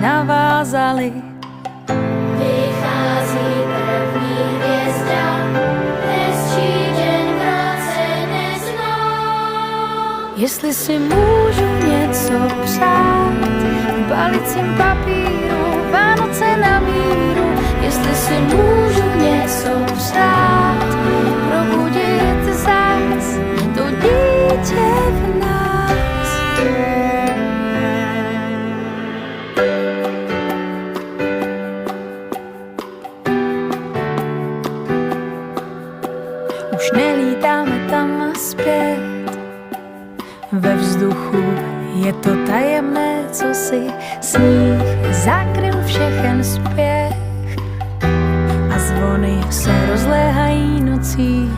navázali. Vychází první hvězda, hezčí den v roce neznám. Jestli si můžu něco přát, v balicím papíru, Vánoce na míru. Jestli si můžu něco přát, probudit zás to dítě v nás. Už nelítáme tam a zpět, ve vzduchu je to tajemné, co si sníh zakryl všechen spěch a zvony se rozléhají nocí.